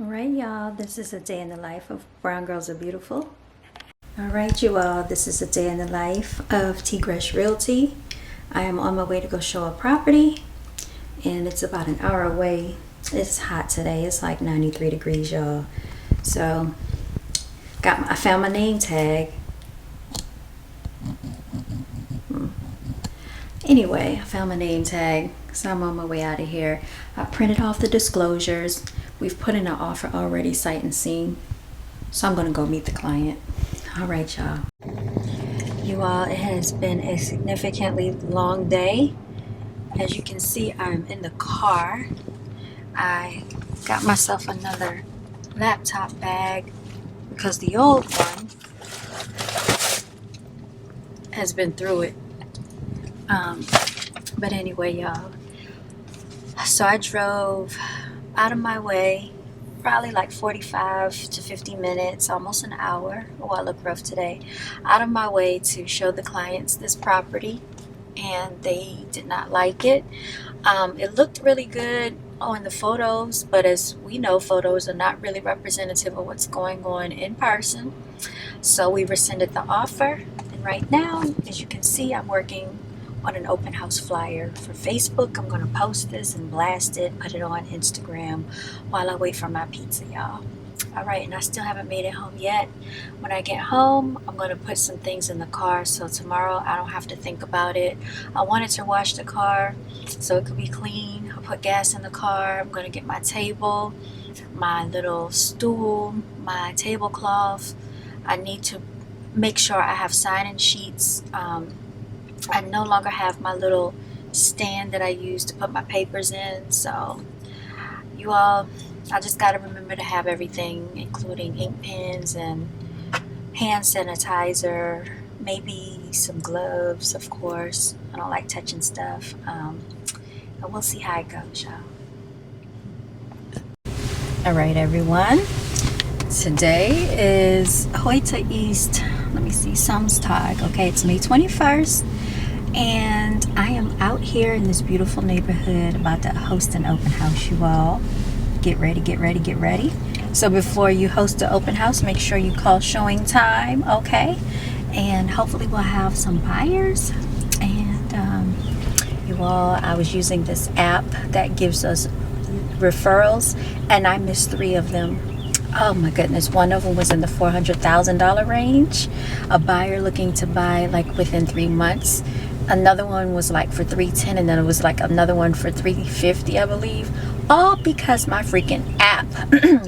Alright, y'all, this is a day in the life of Brown Girls Are Beautiful. Alright, you all, this is a day in the life of T-Gresh Realty. I am on my way to go show a property, and it's about an hour away. It's hot today. It's like 93 degrees, y'all. So, I found my name tag. Anyway, I found my name tag, so I'm on my way out of here. I printed off the disclosures. We've put in an offer already, sight and scene. So I'm gonna go meet the client. All right, y'all. You all, it has been a significantly long day. As you can see, I'm in the car. I got myself another laptop bag because the old one has been through it. But anyway, y'all, so I drove out of my way, probably like 45 to 50 minutes, almost an hour. Oh, I look rough today. Out of my way to show the clients this property, and they did not like it. It looked really good on the photos, but as we know, photos are not really representative of what's going on in person. So we rescinded the offer, and right now, as you can see, I'm working on an open house flyer for Facebook. I'm going to post this and blast it, put it on Instagram while I wait for my pizza, y'all. All right, and I still haven't made it home yet. When I get home, I'm going to put some things in the car so tomorrow I don't have to think about it. I wanted to wash the car so it could be clean. I'll put gas in the car. I'm going to get my table, my little stool, my tablecloth. I need to make sure I have sign-in sheets. I no longer have my little stand that I use to put my papers in. So you all, I just got to remember to have everything, including ink pens and hand sanitizer, maybe some gloves, of course. I don't like touching stuff. And we'll see how it goes, y'all. All right, everyone. Today is Heute East, let me see, Samstag. Okay, it's May 21st. And I am out here in this beautiful neighborhood about to host an open house, you all. Get ready, get ready, get ready. So before you host an open house, make sure you call showing time, okay? And hopefully we'll have some buyers. And you all, I was using this app that gives us referrals, and I missed 3 of them. Oh my goodness, one of them was in the $400,000 range. A buyer looking to buy like within 3 months. Another one was like for $310, and then it was like another one for $350, I believe. All because my freaking app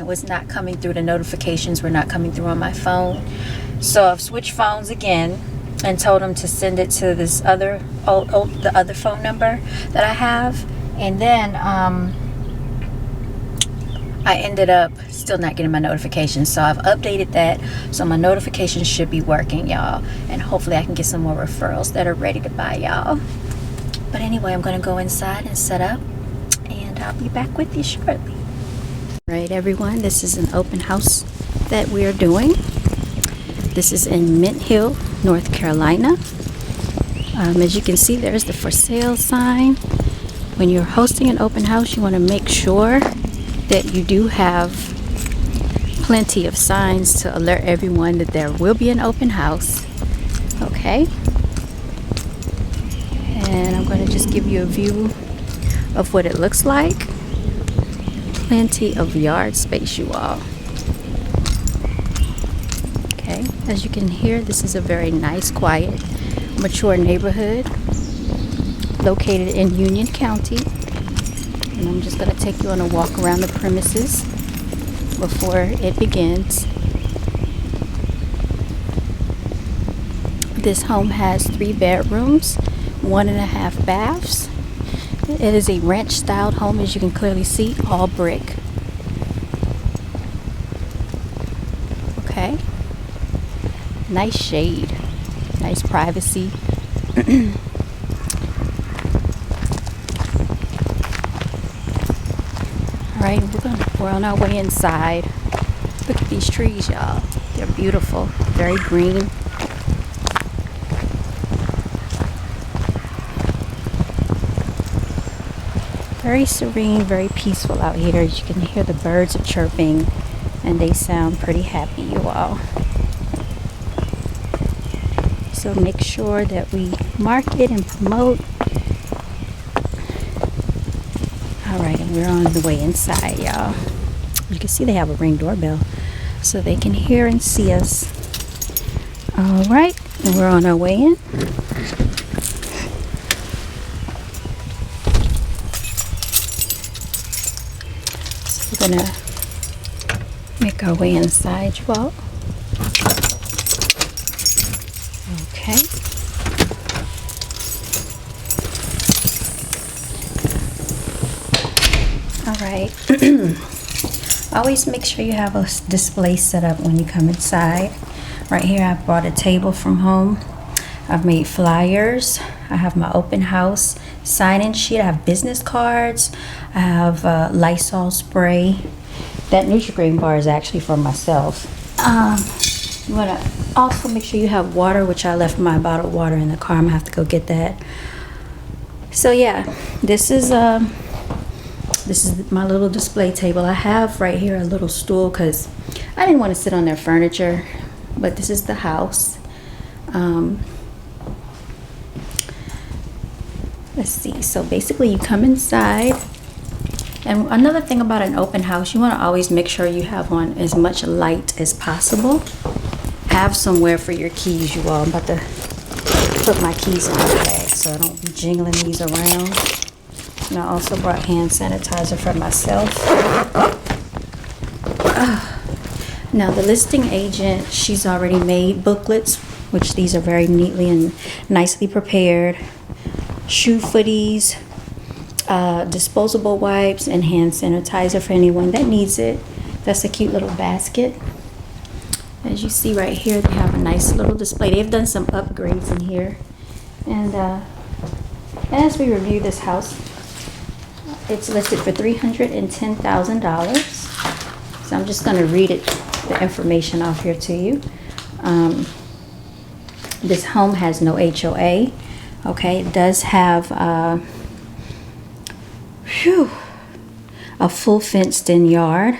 was not coming through. The notifications were not coming through on my phone. So I've switched phones again and told them to send it to this other the other phone number that I have. And then I ended up still not getting my notifications, so I've updated that, so my notifications should be working, y'all, and hopefully I can get some more referrals that are ready to buy, y'all. But anyway, I'm gonna go inside and set up, and I'll be back with you shortly. All right, everyone, this is an open house that we are doing. This is in Mint Hill, North Carolina. As you can see, there's the for sale sign. When you're hosting an open house, you want to make sure that you do have plenty of signs to alert everyone that there will be an open house. Okay, and I'm going to just give you a view of what it looks like. Plenty of yard space, you all. Okay, as you can hear, this is a very nice, quiet, mature neighborhood located in Union County. And I'm just going to take you on a walk around the premises before it begins. This home has 3 bedrooms, 1.5 baths. It is a ranch styled home, as you can clearly see, all brick. Okay. Nice shade, nice privacy. Alright, we're on our way inside. Look at these trees, y'all. They're beautiful, very green. Very serene, very peaceful out here. As you can hear, the birds are chirping and they sound pretty happy, you all. So make sure that we market and promote. All right, and we're on the way inside, y'all. You can see they have a Ring doorbell so they can hear and see us. All right, and we're on our way in. So we're gonna make our way inside, you all. Okay. All right. Always make sure you have a display set up when you come inside. Right here, I brought a table from home. I've made flyers. I have my open house sign-in sheet. I have business cards. I have Lysol spray. That Nutri-Grain bar is actually for myself. You want to also make sure you have water, which I left my bottled water in the car. I'm gonna have to go get that. So yeah, this is my little display table. I have right here a little stool because I didn't want to sit on their furniture, but this is the house. Let's see. So basically you come inside, and another thing about an open house, you want to always make sure you have on as much light as possible. Have somewhere for your keys, you all. I'm about to put my keys in my bag so I don't be jingling these around. And I also brought hand sanitizer for myself. Now the listing agent, she's already made booklets, which these are very neatly and nicely prepared. Shoe footies, disposable wipes, and hand sanitizer for anyone that needs it. That's a cute little basket. As you see right here, they have a nice little display. They've done some upgrades in here. And as we review this house, it's listed for $310,000. So I'm just going to read the information off here to you. This home has no HOA. Okay, it does have a full fenced-in yard.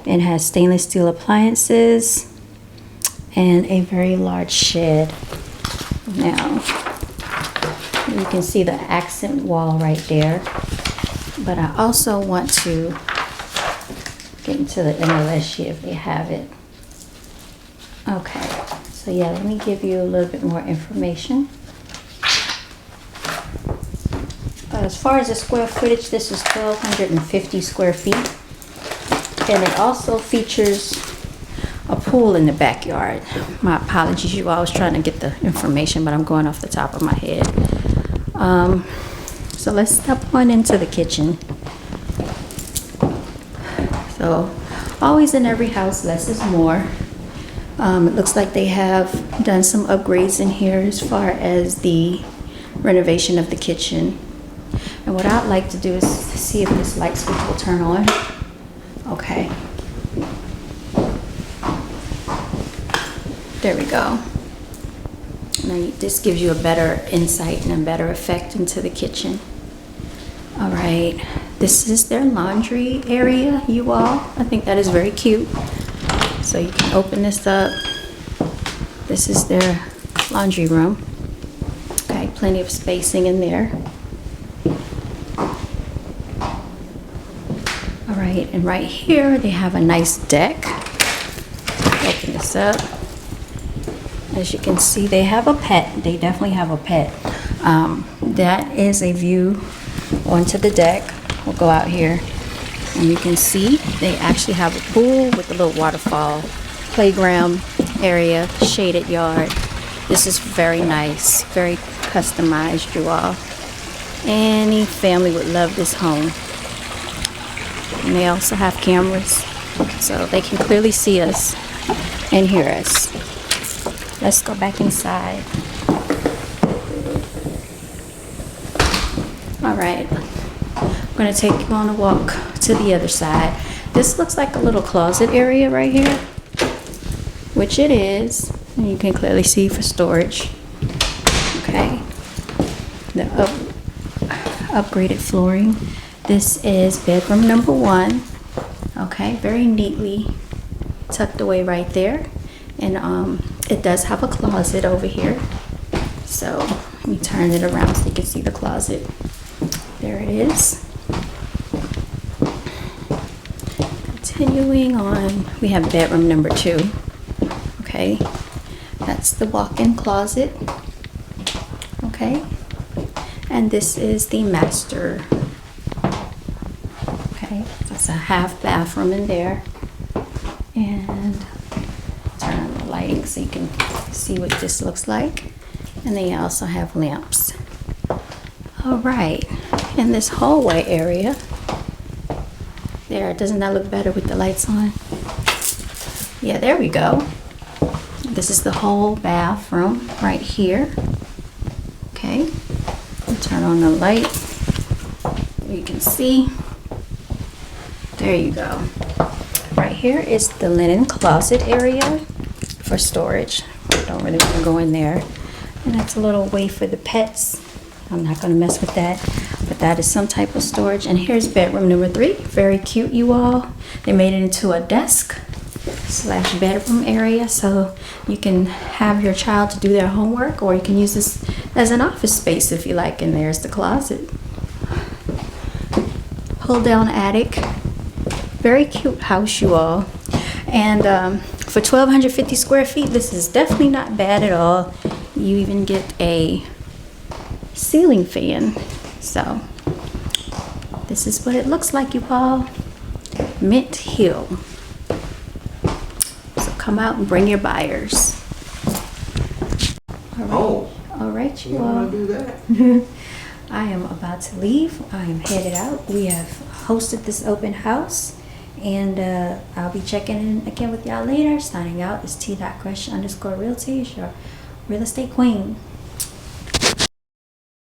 It has stainless steel appliances and a very large shed. Now, you can see the accent wall right there. But I also want to get into the MLS sheet if they have it. Okay, so yeah, let me give you a little bit more information. As far as the square footage, this is 1,250 square feet. And it also features a pool in the backyard. My apologies, you all. I was trying to get the information, but I'm going off the top of my head. So let's step on into the kitchen. So always in every house, less is more. It looks like they have done some upgrades in here as far as the renovation of the kitchen. And what I'd like to do is see if this light switch will turn on. Okay. There we go. Now this gives you a better insight and a better effect into the kitchen. All right. This is their laundry area, you all. I think that is very cute. So you can open this up. This is their laundry room. Okay, plenty of spacing in there. All right, and right here they have a nice deck. Open this up. As you can see, they have a pet. They definitely have a pet. That is a view onto the deck. We'll go out here and you can see they actually have a pool with a little waterfall, playground area, shaded yard. This is very nice, very customized, you all. Any family would love this home. And they also have cameras so they can clearly see us and hear us. Let's go back inside. All right, I'm gonna take you on a walk to the other side. This looks like a little closet area right here, which it is, and you can clearly see for storage. Okay, the upgraded flooring. This is bedroom number 1. Okay, very neatly tucked away right there. And it does have a closet over here. So let me turn it around so you can see the closet. There it is. Continuing on, we have bedroom number 2. Okay, that's the walk-in closet. Okay, and this is the master. Okay, that's a half bathroom in there. And turn on the lighting so you can see what this looks like. And then you also have lamps. All right, in this hallway area, there, doesn't that look better with the lights on? Yeah, there we go. This is the whole bathroom right here. Okay, I'll turn on the light. You can see. There you go. Right here is the linen closet area for storage. Don't really want to go in there. And that's a little way for the pets. I'm not going to mess with that. But that is some type of storage. And here's bedroom number 3. Very cute, you all. They made it into a desk / bedroom area. So you can have your child to do their homework, or you can use this as an office space if you like. And there's the closet. Pull down attic. Very cute house, you all. And for 1,250 square feet, this is definitely not bad at all. You even get a ceiling fan. So this is what it looks like, you all. Mint Hill. So come out and bring your buyers. All right, all right, you all. Do that? I am about to leave. I am headed out. We have hosted this open house, and I'll be checking in again with y'all later. Signing out is T.Crush_Realty, your real estate queen.